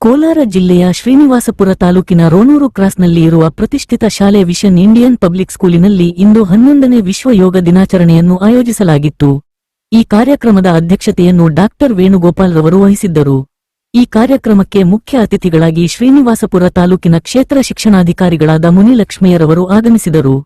ಕೋಲಾರ ಜಿಲ್ಲೆಯ ಶ್ರೀನಿವಾಸಪುರ ತಾಲೂಕಿನ ರೋಣೂರು ಕ್ರಾಸ್ನಲ್ಲಿ ಇರುವ ಪ್ರತಿಷ್ಠಿತ ಶಾಲೆ ವಿಷನ್ ಇಂಡಿಯನ್ ಪಬ್ಲಿಕ್ ಸ್ಕೂಲಿನಲ್ಲಿ ಇಂದು 11ನೇ ವಿಶ್ವ ಯೋಗ ದಿನಾಚರಣೆಯನ್ನು ಆಯೋಜಿಸಲಾಗಿತ್ತು. ಈ ಕಾರ್ಯಕ್ರಮದ ಅಧ್ಯಕ್ಷತೆಯನ್ನು ಡಾಕ್ಟರ್ ವೇಣುಗೋಪಾಲ್ ರವರು ವಹಿಸಿದ್ದರು. ಈ ಕಾರ್ಯಕ್ರಮಕ್ಕೆ ಮುಖ್ಯ ಅತಿಥಿಗಳಾಗಿ ಶ್ರೀನಿವಾಸಪುರ ತಾಲೂಕಿನ ಕ್ಷೇತ್ರ ಶಿಕ್ಷಣಾಧಿಕಾರಿಗಳಾದ ಮುನಿಲಕ್ಷ್ಮಯ್ಯರವರು ಆಗಮಿಸಿದರು.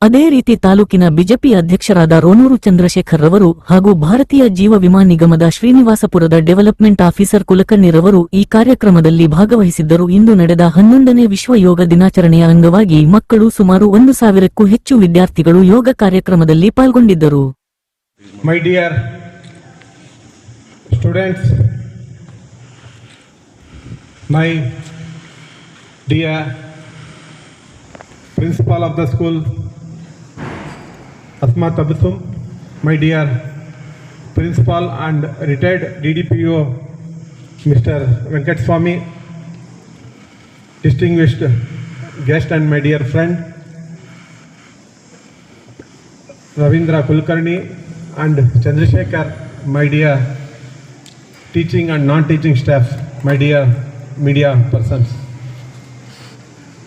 ಅದೇ ರೀತಿ ತಾಲೂಕಿನ ಬಿಜೆಪಿ ಅಧ್ಯಕ್ಷರಾದ ರೋಣೂರು ಚಂದ್ರಶೇಖರ್ ರವರು ಹಾಗೂ ಭಾರತೀಯ ಜೀವ ವಿಮಾ ನಿಗಮದ ಶ್ರೀನಿವಾಸಪುರದ ಡೆವಲಪ್ಮೆಂಟ್ ಆಫೀಸರ್ ಕುಲಕರ್ಣಿರವರು ಈ ಕಾರ್ಯಕ್ರಮದಲ್ಲಿ ಭಾಗವಹಿಸಿದ್ದರು. ಇಂದು ನಡೆದ 11ನೇ ವಿಶ್ವ ಯೋಗ ದಿನಾಚರಣೆಯ ಅಂಗವಾಗಿ ಮಕ್ಕಳು ಸುಮಾರು 1,000ಕ್ಕೂ ಹೆಚ್ಚು ವಿದ್ಯಾರ್ಥಿಗಳು ಯೋಗ ಕಾರ್ಯಕ್ರಮದಲ್ಲಿ ಪಾಲ್ಗೊಂಡಿದ್ದರು. My dear students, my dear principal of the school, Asma Tabasum, my dear principal and retired DDPO, Mr. Venkat Swami, distinguished guest and my dear friend, Ravindra Kulkarni and Chandrasekhar, my dear teaching and non-teaching staff, my dear media persons.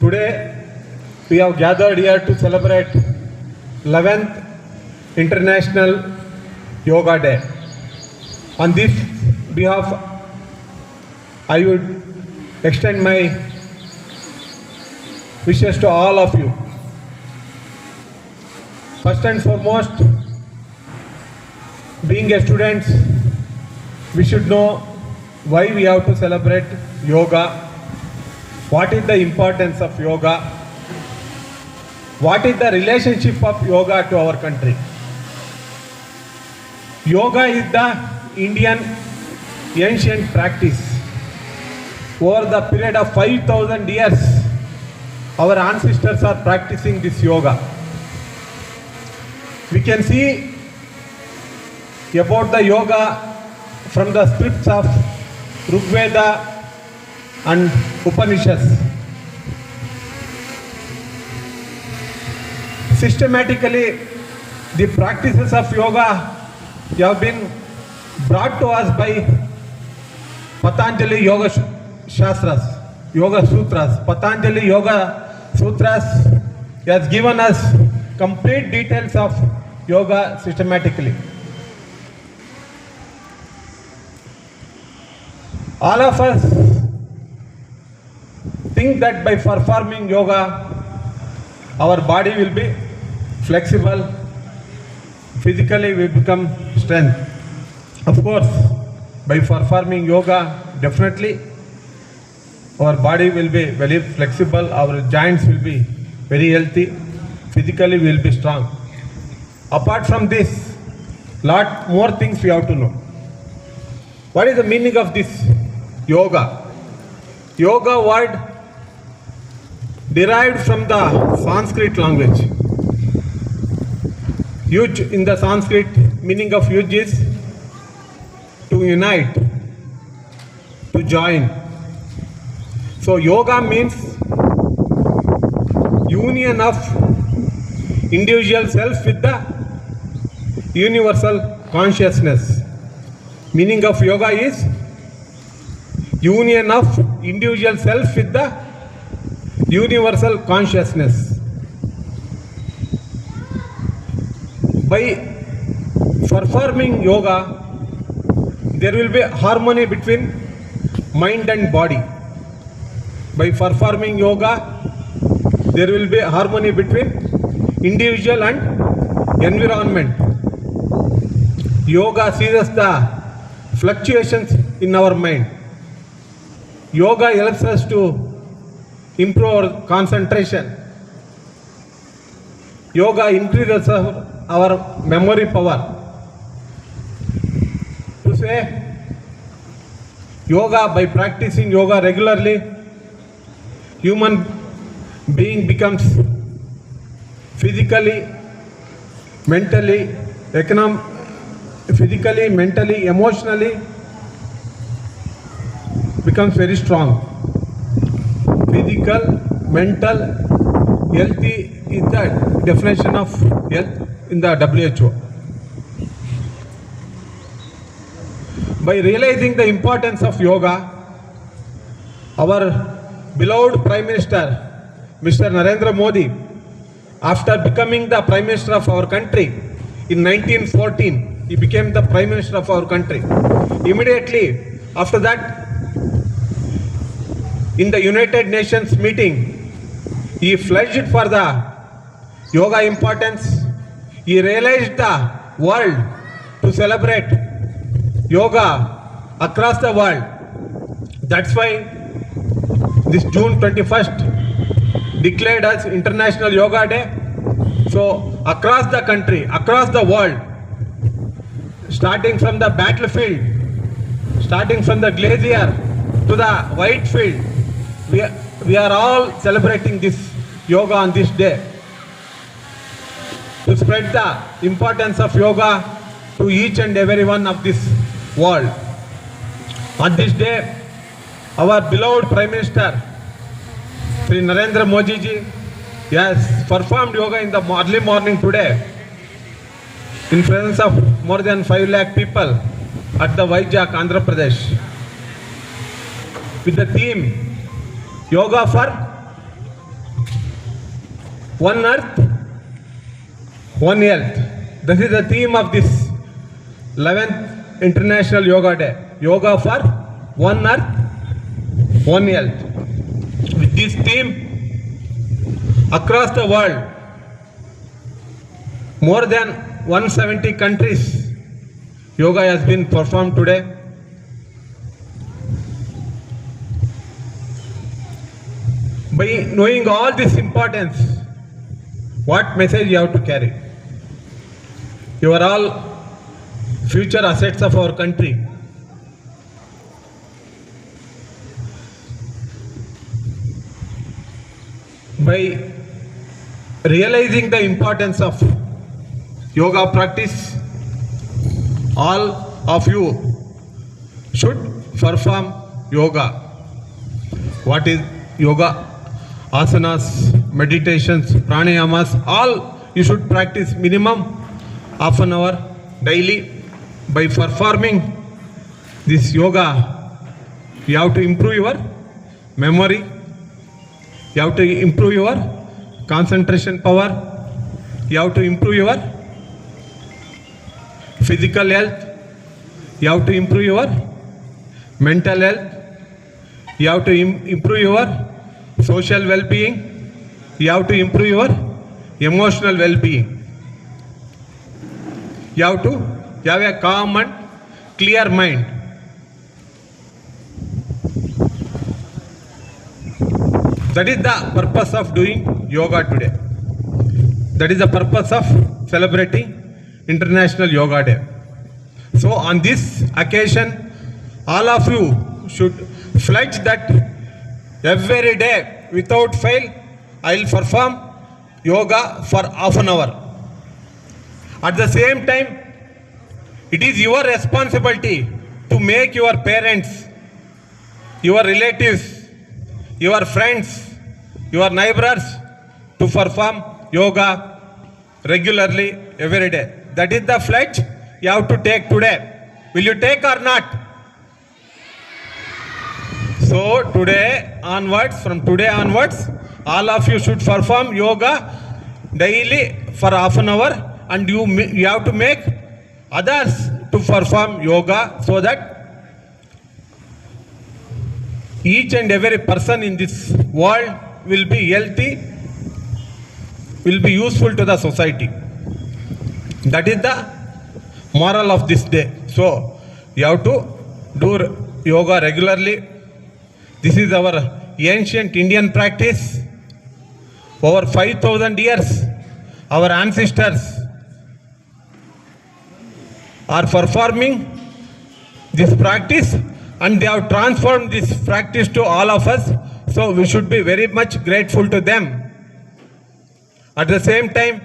Today we have gathered here to celebrate 11th International Yoga Day. On this behalf, I would extend my wishes to all of you. First and foremost, being a student, we should know why we have to celebrate yoga, what is the importance of yoga, what is the relationship of yoga to our country. Yoga is the Indian ancient practice. Over the period of 5,000 years, our ancestors are practicing this yoga. We can see about the yoga from the scripts of Rigveda and Upanishads. Systematically, the practices of yoga have been brought to us by Patanjali Yoga Shastras, Yoga Sutras. Patanjali Yoga Sutras has given us complete details of yoga systematically. All of us think that by performing yoga, our body will be flexible, physically we become strength. Of course, by performing yoga, definitely our body will be very flexible, our joints will be very healthy, physically we will be strong. Apart from this, lot more things we have to know. What is the meaning of this yoga? Yoga word derived from the Sanskrit language. Yuj in the Sanskrit, meaning of yuj is to unite, to join. So yoga means union of individual self with the universal consciousness. Meaning of yoga is union of individual self with the universal consciousness. By performing yoga, there will be harmony between mind and body. By performing yoga, there will be harmony between individual and environment. Yoga sees the fluctuations in our mind. Yoga helps us to improve our concentration. Yoga increases our memory power. To say, yoga, by practicing yoga regularly, human being becomes physically, mentally, emotionally becomes very strong. Physical, mental, healthy is the definition of health in the WHO. By realizing the importance of yoga, our beloved Prime Minister, Mr. Narendra Modi, after becoming the Prime Minister of our country in 1914, he became the Prime Minister of our country. Immediately after that, in the United Nations meeting, he pledged for the yoga importance. He realized the world to celebrate yoga across the world. That's why this June 21st declared as International Yoga Day. So across the country, across the world, starting from the battlefield, starting from the glacier to the white field, we are all celebrating this yoga on this day to spread the importance of yoga to each and every one of this world. On this day, our beloved Prime Minister, Sri Narendra Modi ji, has performed yoga in the early morning today in presence of more than 5 lakh people at the Vizag, Andhra Pradesh, with the theme Yoga for One Earth, One Health. This is the theme of this 11th International Yoga Day. Yoga for One Earth, One Health. With this theme, across the world, more than 170 countries, yoga has been performed today. By knowing all this importance, what message you have to carry? You are all future assets of our country. By realizing the importance of yoga practice, all of you should perform yoga. What is yoga? Asanas, meditations, pranayamas, all you should practice minimum half an hour daily. By performing this yoga, you have to improve your memory, you have to improve your concentration power, you have to improve your physical health, you have to improve your mental health, you have to improve your social well-being, you have to improve your emotional well-being. You have to have a calm and clear mind. That is the purpose of doing yoga today. That is the purpose of celebrating International Yoga Day. So on this occasion, all of you should pledge that every day without fail I will perform yoga for half an hour. At the same time, it is your responsibility to make your parents, your relatives, your friends, your neighbors to perform yoga regularly every day. That is the pledge you have to take today. Will you take or not? So today onwards, from today onwards, all of you should perform yoga daily for half an hour, and you have to make others to perform yoga so that each and every person in this world will be healthy, will be useful to the society. That is the moral of this day. So you have to do yoga regularly. This is our ancient Indian practice. Over 5,000 years, our ancestors are performing this practice, and they have transformed this practice to all of us. So we should be very much grateful to them. At the same time,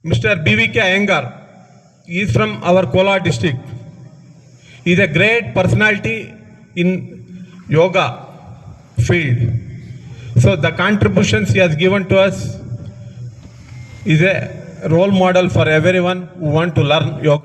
Mr. B.V.K. Iyengar is from our Kolar district. He is a great personality in yoga field. So the contributions he has given to us is a role model for everyone who want to learn yoga.